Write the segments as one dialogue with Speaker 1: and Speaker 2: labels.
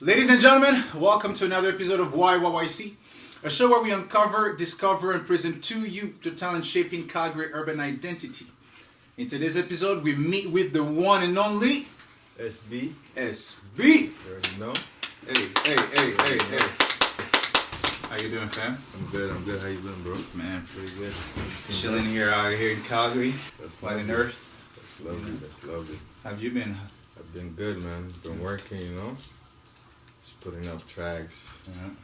Speaker 1: Ladies and gentlemen, welcome to another episode of YYYC, a show where we uncover, discover, and present to you the talent shaping Calgary urban identity. In today's episode, we meet with the one and only
Speaker 2: SB.
Speaker 1: SB.
Speaker 2: You already know.
Speaker 1: Hey. How you doing, fam?
Speaker 2: I'm good. How you doing, bro?
Speaker 1: Man, pretty good. Chilling here out here in Calgary.
Speaker 2: That's
Speaker 1: Planet
Speaker 2: lovely.
Speaker 1: Earth.
Speaker 2: That's lovely.
Speaker 1: How have you been?
Speaker 2: I've been good, man. Been working, Just putting up tracks,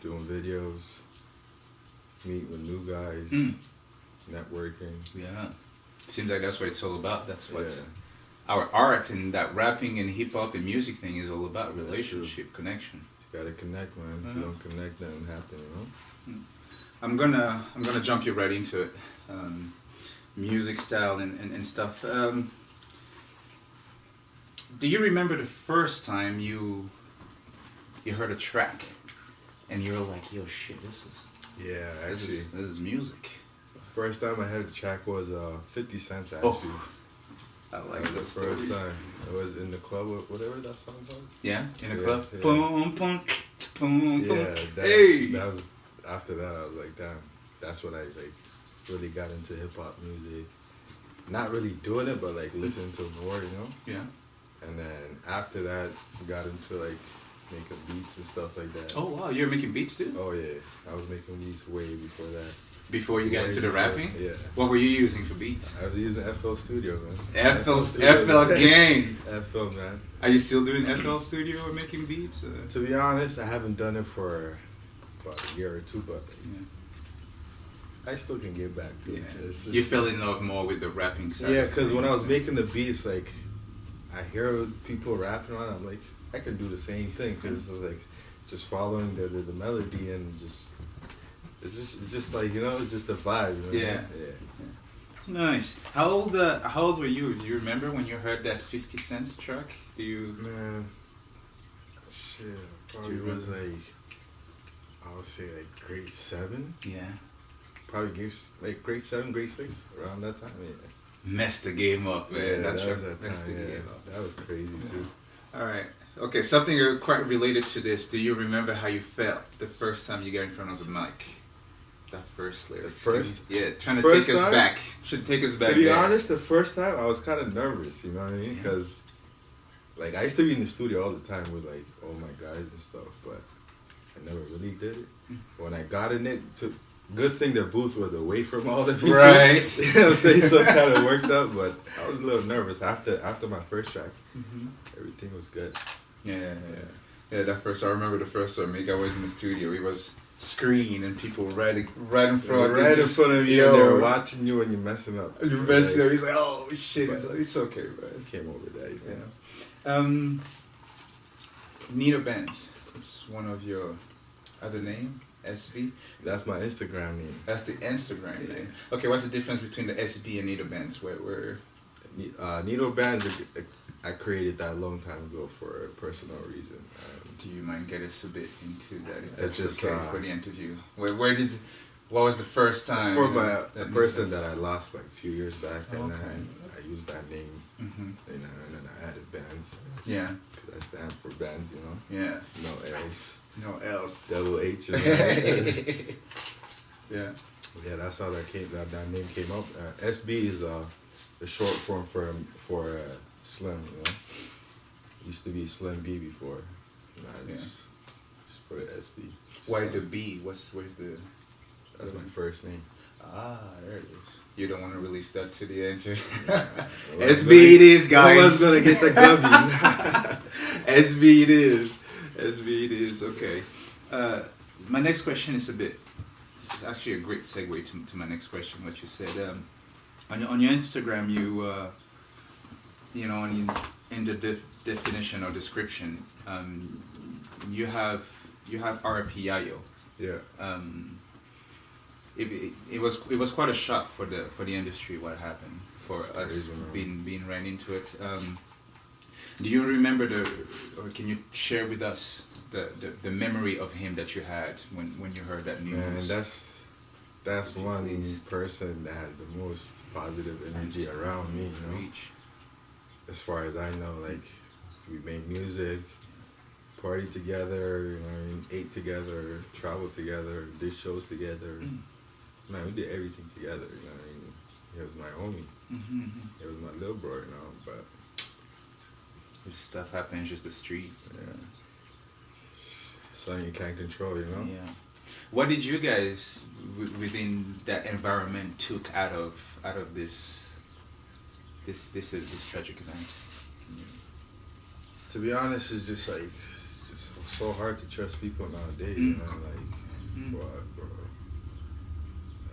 Speaker 2: doing videos, meeting with new guys, networking.
Speaker 1: Yeah. Seems like that's what it's all about. That's what our art and that rapping and hip hop and music thing is all about. Relationship, connection.
Speaker 2: You gotta connect, man. If you don't connect, nothing happen,
Speaker 1: I'm gonna jump you right into it. Music style and stuff. Do you remember the first time you heard a track and you were like, yo, shit, this is music.
Speaker 2: First time I heard a track was 50 Cent, actually.
Speaker 1: Oh, I like
Speaker 2: the
Speaker 1: those
Speaker 2: first
Speaker 1: stories.
Speaker 2: time. It was in the club, whatever that song called.
Speaker 1: Yeah, in a club.
Speaker 2: Yeah.
Speaker 1: Boom, boom, boom, boom.
Speaker 2: Yeah,
Speaker 1: Hey.
Speaker 2: that was after that. I was like, damn, that's when I really got into hip hop music. Not really doing it, but listening to it more,
Speaker 1: Yeah.
Speaker 2: And then after that, got into making beats and stuff like that.
Speaker 1: Oh wow, you're making beats too?
Speaker 2: Oh yeah, I was making beats way before that.
Speaker 1: Before you got into the rapping?
Speaker 2: Yeah.
Speaker 1: What were you using for beats?
Speaker 2: I was using FL Studio, man.
Speaker 1: FL gang.
Speaker 2: FL, man.
Speaker 1: Are you still doing FL Studio or making beats?
Speaker 2: To be honest, I haven't done it for about a year or two, but I still can get back to it.
Speaker 1: You fell in love more with the rapping side.
Speaker 2: Yeah, because when I was making the beats, I hear people rapping on it, I'm like, I could do the same thing, because it's just following the melody and just... It's just it's just a vibe.
Speaker 1: Yeah. Nice. How old were you? Do you remember when you heard that 50 Cent track?
Speaker 2: Man, shit, probably was I would say grade 7.
Speaker 1: Yeah.
Speaker 2: Probably grade 7, grade 6, around that time. Yeah.
Speaker 1: Messed the game up, man.
Speaker 2: Yeah,
Speaker 1: that
Speaker 2: was
Speaker 1: track
Speaker 2: that
Speaker 1: messed
Speaker 2: time.
Speaker 1: the
Speaker 2: Yeah,
Speaker 1: game up.
Speaker 2: that was crazy too.
Speaker 1: All right. Okay, something quite related to this. Do you remember how you felt the first time you got in front of the mic? That first lyric.
Speaker 2: The first?
Speaker 1: Yeah, trying to
Speaker 2: First
Speaker 1: take us
Speaker 2: time?
Speaker 1: back. Should take us back.
Speaker 2: To be
Speaker 1: there.
Speaker 2: honest, the first time I was kind of nervous, you know what I mean? Because, I used to be in the studio all the time with, all my guys and stuff, but I never really did it. When I got in it, good thing the booth was away from all the people.
Speaker 1: Right.
Speaker 2: You know what I'm saying? So it kind of worked out, but I was a little nervous after my first track. Everything was good.
Speaker 1: Yeah. That first, I remember the first time I was in the studio. It was screen and people right in front.
Speaker 2: Right in front of you, and they're watching you when you're messing up.
Speaker 1: You're messing up. He's like, oh shit. It's okay, man.
Speaker 2: Came over that.
Speaker 1: Yeah. Nito Benz. It's one of your other name. SB?
Speaker 2: That's my Instagram name.
Speaker 1: That's the Instagram name. Okay, what's the difference between the SB and Nito Benz? Where
Speaker 2: Nito Bands, I created that a long time ago for a personal reason.
Speaker 1: Do you mind getting us a bit into that? If
Speaker 2: That's
Speaker 1: that's
Speaker 2: just,
Speaker 1: okay for the interview. What was the first time?
Speaker 2: It's for a person that I lost a few years back, and then I used that name, and then I added bands.
Speaker 1: Yeah.
Speaker 2: Because I stand for bands,
Speaker 1: Yeah.
Speaker 2: No L's.
Speaker 1: No else.
Speaker 2: Double H.
Speaker 1: Yeah.
Speaker 2: Yeah, that's how that name came up. SB is the short form for Slim. Used to be Slim B before. Just for the SB.
Speaker 1: Why the B? Where's the?
Speaker 2: That's my first name.
Speaker 1: Ah, there it is. You don't want to release that to the end.
Speaker 2: SB
Speaker 1: it is, guys.
Speaker 2: I was gonna get the gubby.
Speaker 1: SB it is. SB it is. Okay. My next question is this is actually a great segue to my next question. What you said on your Instagram, in the definition or description, you have RPIO.
Speaker 2: Yeah.
Speaker 1: It was quite a shock for the industry what happened for
Speaker 2: That's
Speaker 1: us
Speaker 2: crazy,
Speaker 1: being ran into it. Do you remember or can you share with us the memory of him that you had when you heard that news?
Speaker 2: Man, that's one person that has the most positive energy around me, As far as I know, we make music. party together, you know what I mean? Ate together, traveled together, did shows together. Man, we did everything together, you know what I mean? He was my homie. He was my little bro, you know, but...
Speaker 1: This stuff happens, just the streets.
Speaker 2: Yeah. Something you can't control, you know?
Speaker 1: Yeah. What did you guys, within that environment, took out of this tragic event?
Speaker 2: To be honest, it's just like, it's just so hard to trust people nowadays, you know? Like, what, bro?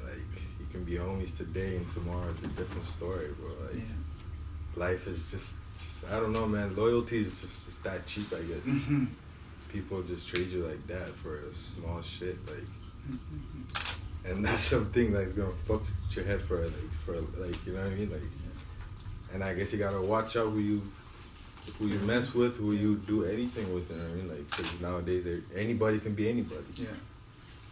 Speaker 2: Like, you can be homies today and tomorrow is a different story, bro. Like, life is just, I don't know, man. Loyalty is just, it's that cheap, I guess. People just trade you like that for a small shit, like, and that's something that's gonna fuck with your head for you know what I mean, like, and I guess you gotta watch out who you mess with, who you do anything with, you know what I mean, like, because nowadays anybody can be anybody. Yeah.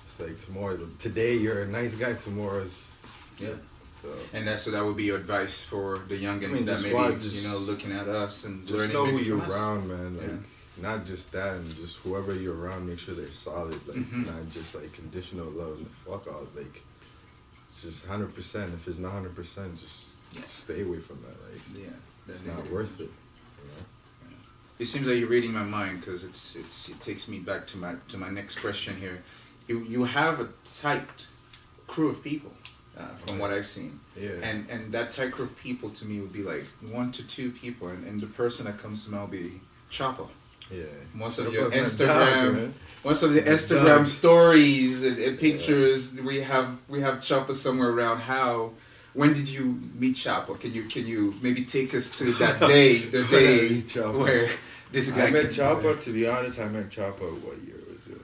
Speaker 2: It's like today you're a nice guy, tomorrow's So. And
Speaker 1: that would be your advice for the youngins that maybe looking at us and
Speaker 2: just know who you're around, man. Like. Not just that, and just whoever you're around, make sure they're solid. Like, not just like conditional love and fuck all. Like, just 100%. If it's not 100%, just stay away from that. Like, it's not worth it. You know?
Speaker 1: It seems like you're reading my mind, because it takes me back to my next question here. You have a tight crew of people, from what I've seen.
Speaker 2: Yeah.
Speaker 1: And that tight crew of people to me would be like 1 to 2 people, and the person that comes to mind will be Choppa.
Speaker 2: Yeah.
Speaker 1: Most of your Instagram, most of the Instagram stories and pictures, we have Choppa somewhere around. When did you meet Choppa? Can you maybe take us to that day, the day where this guy?
Speaker 2: I met Choppa. To be honest, I met Choppa. What year was it?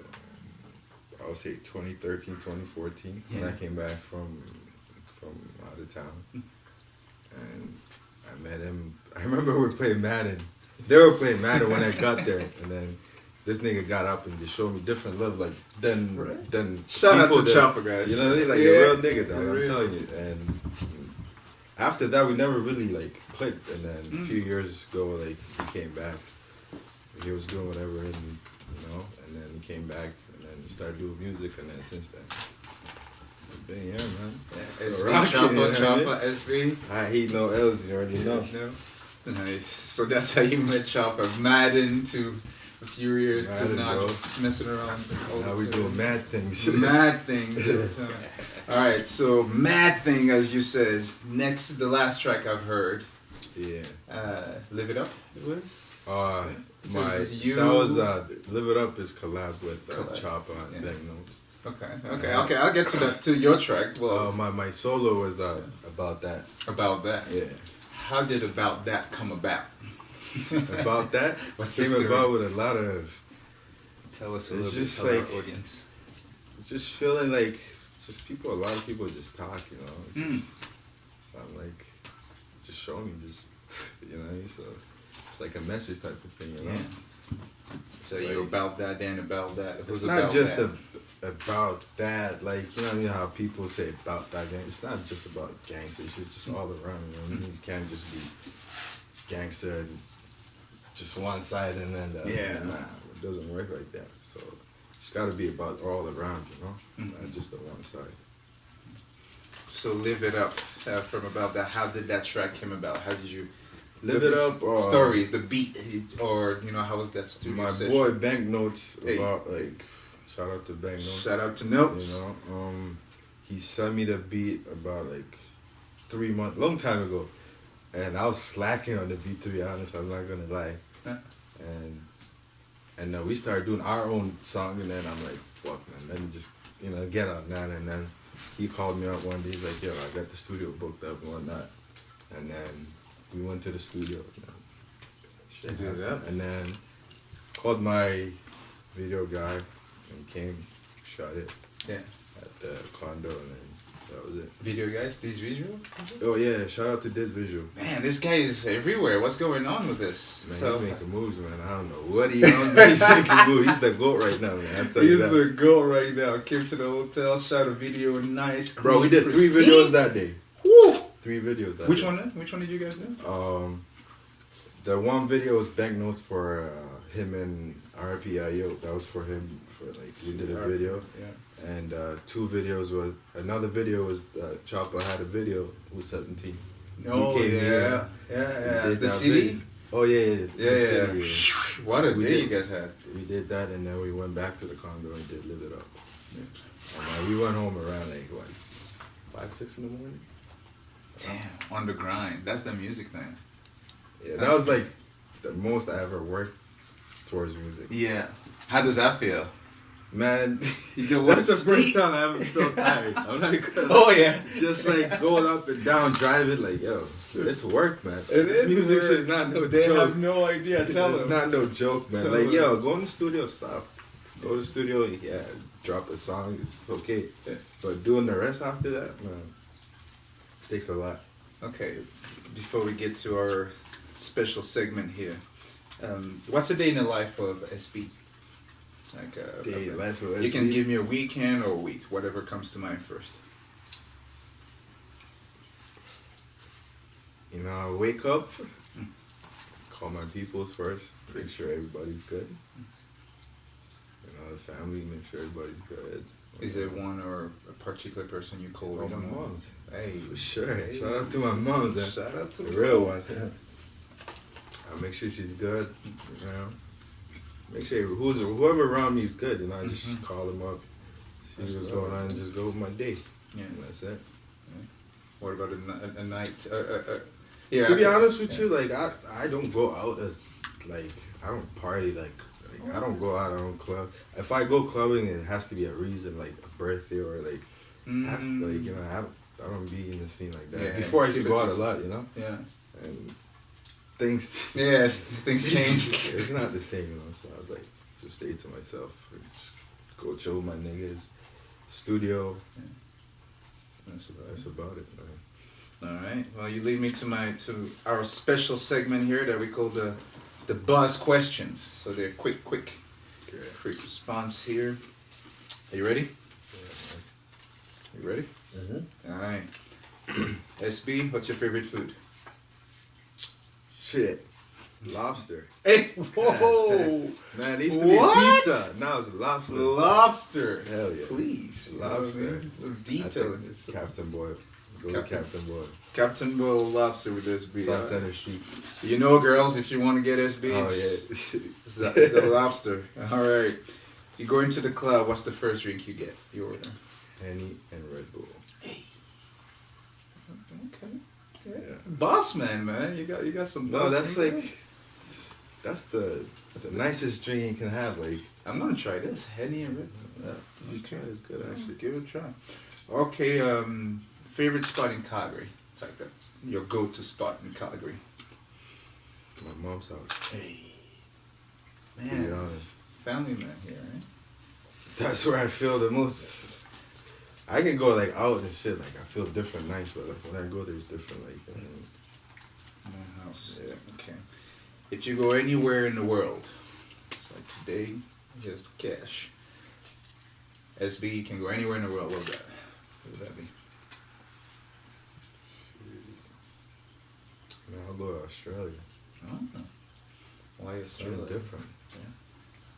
Speaker 2: I would say 2013, 2014. When I came back from out of town, and I met him. I remember we were playing Madden. They were playing Madden when I got there, and then this nigga got up and just showed me different love, like than
Speaker 1: shout out to Choppa, guys.
Speaker 2: You know what I mean? Like a real nigga, dog. I'm telling you. And after that, we never really like clicked. And then a few years ago, like he came back. He was doing whatever, and and then he came back, and then he started doing music, and then since then. Yeah, man.
Speaker 1: SB, Choppa, SB.
Speaker 2: I hate no L's, you already know.
Speaker 1: Nice. So that's how you met Choppa. Madden to a few years to now just messing around.
Speaker 2: Now we're doing mad things.
Speaker 1: Mad things. Alright, so mad thing, as you said. Next, the last track I've heard.
Speaker 2: Yeah.
Speaker 1: Live It Up, it was?
Speaker 2: That was Live It Up is collab with Choppa and Bank Notes.
Speaker 1: Okay. I'll get to that, to your track. Well,
Speaker 2: my solo was about that.
Speaker 1: About that?
Speaker 2: Yeah.
Speaker 1: How did About That come about?
Speaker 2: About that?
Speaker 1: What's
Speaker 2: came about with a lot of...
Speaker 1: Tell us a little bit, tell our audience.
Speaker 2: It's just feeling like, a lot of people just talk, you know. It's just something like, just show me, just, you know, so it's like a message type of thing, you know.
Speaker 1: So you're about that, then about that.
Speaker 2: It's not just about that, like, you know what I mean, how people say about that gang. It's not just about gangster, it's just all around, you know what I mean? You can't just be gangster and just one side and then the other. Nah, it doesn't work like that. So it's got to be about all around, you know, not just the one side.
Speaker 1: So Live It Up, from About That, how did that track come about? How did you...
Speaker 2: Live It Up,
Speaker 1: stories, the beat, or, how was that studio session?
Speaker 2: My boy Bank Notes, about, like... Shout out to Bank Notes.
Speaker 1: Shout out to Notes.
Speaker 2: You know, he sent me the beat about like 3 months, long time ago, and I was slacking on the beat, to be honest. I'm not gonna lie. And we started doing our own song, and then I'm like, fuck, man, let me just get on that. And then he called me up one day. He's like, yo, I got the studio booked up and whatnot. And then we went to the studio. And then called my video guy. And came, shot it. Yeah. At the condo, and then that was it.
Speaker 1: Video guys, this visual?
Speaker 2: Oh yeah, shout out to this visual.
Speaker 1: Man, this guy is everywhere. What's going on with this?
Speaker 2: Man, he's making moves, man. I don't know what he's on, but he's making moves. He's the GOAT right now, man. I tell you that.
Speaker 1: He's the GOAT right now. Came to the hotel, shot a video, nice.
Speaker 2: Bro, we did pristine. 3 videos that day.
Speaker 1: Woo!
Speaker 2: 3 videos that
Speaker 1: Which
Speaker 2: day.
Speaker 1: one? Which one did you guys do?
Speaker 2: The one video was Bank Notes for him and RPIO. That was for him. For like we did a video.
Speaker 1: Yeah.
Speaker 2: And 2 videos was another video was Choppa had a video with 17.
Speaker 1: Oh yeah. The CD.
Speaker 2: Video. Oh yeah.
Speaker 1: Yeah. What a day you guys had.
Speaker 2: We did that, and then we went back to the condo and did Live It Up. Yeah. And we went home around like what 5, 6 in the morning.
Speaker 1: Damn, on the grind. That's the music thing.
Speaker 2: Yeah, that was like the most I ever worked towards music.
Speaker 1: Yeah. How does that feel?
Speaker 2: Man,
Speaker 1: You
Speaker 2: that's the first time I ever felt tired. I'm not gonna.
Speaker 1: Oh yeah.
Speaker 2: Just like going up and down, driving, like yo, it's work, man.
Speaker 1: This
Speaker 2: music
Speaker 1: work.
Speaker 2: is not no
Speaker 1: They
Speaker 2: joke.
Speaker 1: have no idea. Tell
Speaker 2: It's
Speaker 1: them.
Speaker 2: not no joke, man.
Speaker 1: Tell
Speaker 2: Like
Speaker 1: them.
Speaker 2: yo, go in the studio, stop. Go to the studio, yeah, drop a song, it's okay.
Speaker 1: Yeah.
Speaker 2: But doing the rest after that, man, takes a lot.
Speaker 1: Okay, before we get to our special segment here, what's a day in the life of SB? Like
Speaker 2: Day life of
Speaker 1: you can
Speaker 2: SB?
Speaker 1: give me a weekend or a week, whatever comes to mind first.
Speaker 2: You know, I wake up, call my peoples first, make sure everybody's good. You know, the family, make sure everybody's good.
Speaker 1: Is there one or a particular person you call?
Speaker 2: Oh, my mom's.
Speaker 1: Hey,
Speaker 2: For sure.
Speaker 1: Hey.
Speaker 2: Shout out to my mom.
Speaker 1: Shout out to
Speaker 2: the real one. I make sure she's good. You know, make sure whoever around me is good. You know, I just call them up, see what's going on, and just go with my day.
Speaker 1: Yeah.
Speaker 2: And that's it.
Speaker 1: What about a night? Yeah.
Speaker 2: To be honest with you, like I don't go out as like I don't party like I don't go out. I don't club. If I go clubbing, it has to be a reason, like a birthday or like has to, like you know I don't be in the scene like that.
Speaker 1: Yeah,
Speaker 2: Before I used to
Speaker 1: keep
Speaker 2: go
Speaker 1: it
Speaker 2: out a
Speaker 1: just-
Speaker 2: lot, you know.
Speaker 1: Yeah.
Speaker 2: And things.
Speaker 1: Yes, things change.
Speaker 2: It's not the same, you know. So I was like, just stay to myself. Just go chill with my niggas. Studio.
Speaker 1: Yeah.
Speaker 2: That's about it, man.
Speaker 1: All right. Well, you lead me to our special segment here that we call the buzz questions. So they're quick response here. Are you ready?
Speaker 2: Yeah,
Speaker 1: You ready?
Speaker 2: Mm-hmm.
Speaker 1: All right. SB, what's your favorite food?
Speaker 2: Shit. Lobster.
Speaker 1: Hey, whoa!
Speaker 2: Man, it used to
Speaker 1: What?
Speaker 2: be pizza. Now it's lobster.
Speaker 1: Lobster.
Speaker 2: Hell yeah.
Speaker 1: Please.
Speaker 2: Lobster.
Speaker 1: You know what I mean? Little detail in this.
Speaker 2: Captain Boy. Go
Speaker 1: Captain.
Speaker 2: to Captain Boy.
Speaker 1: Captain Bowl lobster with SB.
Speaker 2: South Center Street.
Speaker 1: You know, girls, if you want to get SB,
Speaker 2: Oh, yeah.
Speaker 1: it's the lobster. All right. You go into the club, what's the first drink you get? You order.
Speaker 2: Henny and Red Bull.
Speaker 1: Hey. Okay.
Speaker 2: Yeah.
Speaker 1: Boss man, you got some.
Speaker 2: No,
Speaker 1: boss
Speaker 2: that's
Speaker 1: drink
Speaker 2: like,
Speaker 1: there?
Speaker 2: that's the nicest drink you can have. Like,
Speaker 1: I'm gonna try this Henny and Red.
Speaker 2: okay, it's good actually.
Speaker 1: Give it a try. Okay, favorite spot in Calgary. It's like that's your go-to spot in Calgary.
Speaker 2: My mom's house.
Speaker 1: Hey,
Speaker 2: To be
Speaker 1: man,
Speaker 2: honest,
Speaker 1: family man here, right?
Speaker 2: that's where I feel the most. I can go like out and shit. Like I feel different nights, but like when I go there's different like. You know,
Speaker 1: My house.
Speaker 2: Yeah.
Speaker 1: Okay. If you go anywhere in the world, it's like today, just cash. SB, you can go anywhere in the world. What would that be?
Speaker 2: man, I'll go to Australia.
Speaker 1: Oh. Why is
Speaker 2: It's really different.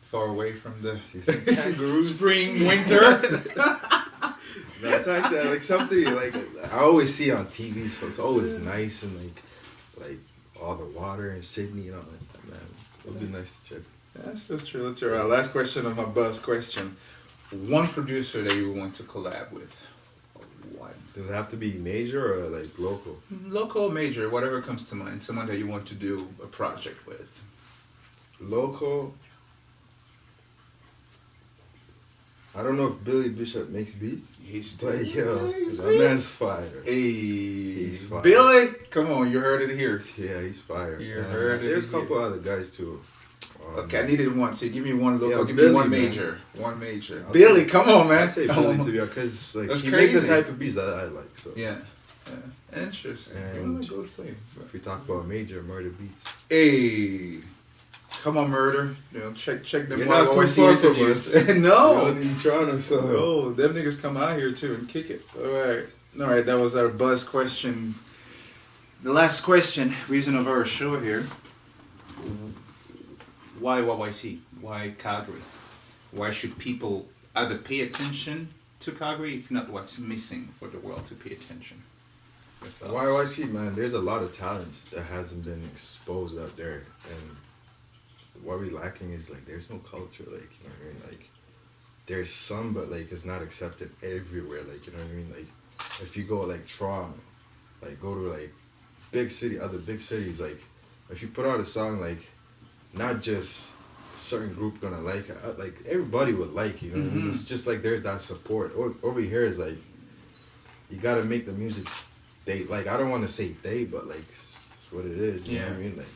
Speaker 1: Far away from the
Speaker 2: See some kangaroos.
Speaker 1: spring, winter.
Speaker 2: That's actually like something like I always see on TV, so it's always nice and like all the water in Sydney, you know, like, man, it would be nice to check.
Speaker 1: That's true. That's true. Last question of my buzz question. One producer that you want to collab with. One.
Speaker 2: Does it have to be major or like local?
Speaker 1: Local, major, whatever comes to mind. Someone that you want to do a project with.
Speaker 2: Local. I don't know if Billy Bishop makes beats,
Speaker 1: He's
Speaker 2: but yo,
Speaker 1: he's
Speaker 2: that man's fire.
Speaker 1: Hey,
Speaker 2: He's fire.
Speaker 1: Billy, come on, you heard it here.
Speaker 2: Yeah, he's fire.
Speaker 1: You
Speaker 2: And
Speaker 1: heard it
Speaker 2: There's a
Speaker 1: here.
Speaker 2: couple other guys too.
Speaker 1: Okay, I needed one. So give me one local.
Speaker 2: Yeah,
Speaker 1: give
Speaker 2: Billy,
Speaker 1: me one
Speaker 2: man.
Speaker 1: major. One major.
Speaker 2: I'll
Speaker 1: Billy,
Speaker 2: say-
Speaker 1: come on, man.
Speaker 2: I say Billy to be honest, because like
Speaker 1: That's
Speaker 2: he makes the
Speaker 1: crazy.
Speaker 2: type of beats that I like. So
Speaker 1: Yeah. Interesting.
Speaker 2: And
Speaker 1: Good flame.
Speaker 2: if we talk about major murder beats,
Speaker 1: Hey, come on, murder. You know, check them
Speaker 2: You're not too
Speaker 1: YYYC
Speaker 2: far from
Speaker 1: interviews.
Speaker 2: us.
Speaker 1: No.
Speaker 2: you're in Toronto, so
Speaker 1: No, them niggas come out here too and kick it. All right. That was our buzz question. The last question, reason of our show here. why YYC? Why Calgary? Why should people either pay attention to Calgary, if not what's missing for the world to pay attention?
Speaker 2: YYC, man, there's a lot of talent that hasn't been exposed out there, and what we're lacking is like there's no culture, like, you know what I mean, like there's some, but like it's not accepted everywhere, like, you know what I mean, like if you go like Toronto, like go to like other big cities, like if you put out a song, like not just a certain group gonna like it, like everybody would like, you know what I mean? It's just like there's that support. Over here is like you gotta make the music. They like, I don't want to say they, but like it's what it is. You know what I mean? Like,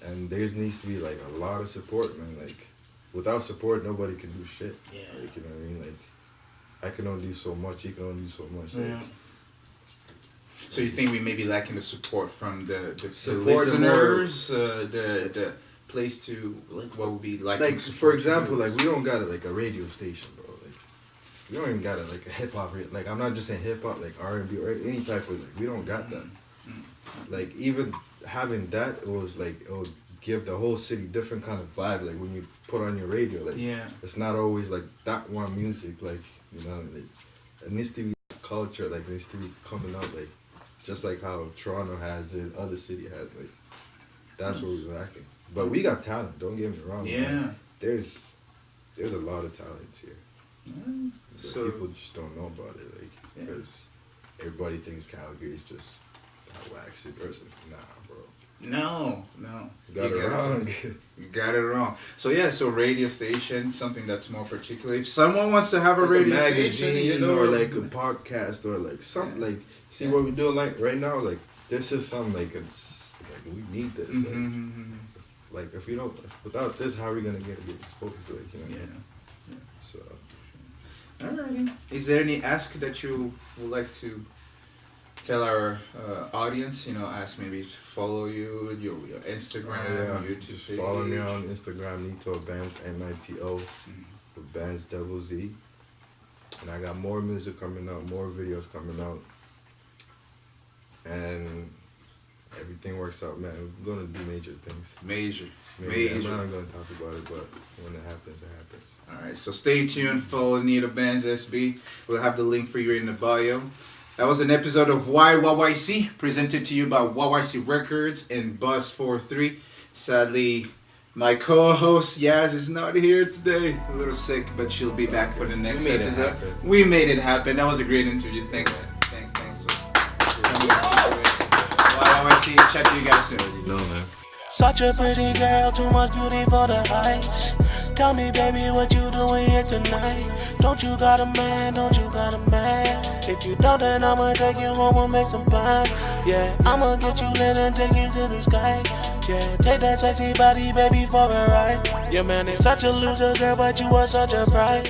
Speaker 2: and there needs to be like a lot of support, man. Like, without support, nobody can do shit.
Speaker 1: Yeah.
Speaker 2: Like, you know what I mean? Like, I can only do so much. You can only do so much.
Speaker 1: Yeah.
Speaker 2: Like,
Speaker 1: So you think we may be lacking the support from the
Speaker 2: Support
Speaker 1: listeners, the place to like what would be like.
Speaker 2: for example, like we don't got like a radio station, bro. Like we don't even got like a hip hop. Like I'm not just saying hip hop, like R&B or any type of like we don't got that. Like even having that, it would give the whole city different kind of vibe. Like when you put on your radio, like it's not always like that one music. Like, you know, like it needs to be culture. Like it needs to be coming out like just like how Toronto has it, other city has. Like that's what we're lacking. But we got talent. Don't get me wrong.
Speaker 1: Yeah.
Speaker 2: Man. There's a lot of talent here. But
Speaker 1: So
Speaker 2: people just don't know about it, like because everybody thinks Calgary is just a waxy person. Nah, bro.
Speaker 1: no.
Speaker 2: You got it wrong.
Speaker 1: You got it wrong. So so radio station, something that's more particular. If someone wants to have a
Speaker 2: like
Speaker 1: radio
Speaker 2: a magazine,
Speaker 1: station,
Speaker 2: you know, or like a podcast, or like something like. See what we do like right now, like this is something like it's like we need this. Like if we don't, without this, how are we gonna get exposed to it? You know.
Speaker 1: Yeah.
Speaker 2: So.
Speaker 1: Alrighty. Is there any ask that you would like to tell our audience? You know, ask maybe to follow you, your Instagram, YouTube
Speaker 2: just
Speaker 1: page.
Speaker 2: follow me on Instagram, Nito Bands, NITO, with Bands Double Z. And I got more music coming out, more videos coming out. And everything works out, man. We're gonna do major things.
Speaker 1: Major.
Speaker 2: I'm not gonna talk about it, but when it happens, it happens.
Speaker 1: Alright, so stay tuned. Follow Nito Bands SB. We'll have the link for you in the bio. That was an episode of YYYC, presented to you by YYC Records and Buzz43. Sadly, my co-host Yaz is not here today. A little sick, but she'll be back for the next episode. We made it happen. That was a great interview. Thanks. YYYC, chat to you guys soon.
Speaker 2: No, man.
Speaker 3: Such a pretty girl, too much beauty for the eyes. Tell me, baby, what you doing here tonight? Don't you got a man? Don't you got a man? If you don't, then I'ma take you home and make some plans. Yeah, I'ma get you lit and take you to the sky. Yeah, take that sexy body, baby, for a ride. Your man is such a loser, girl, but you are such a bride.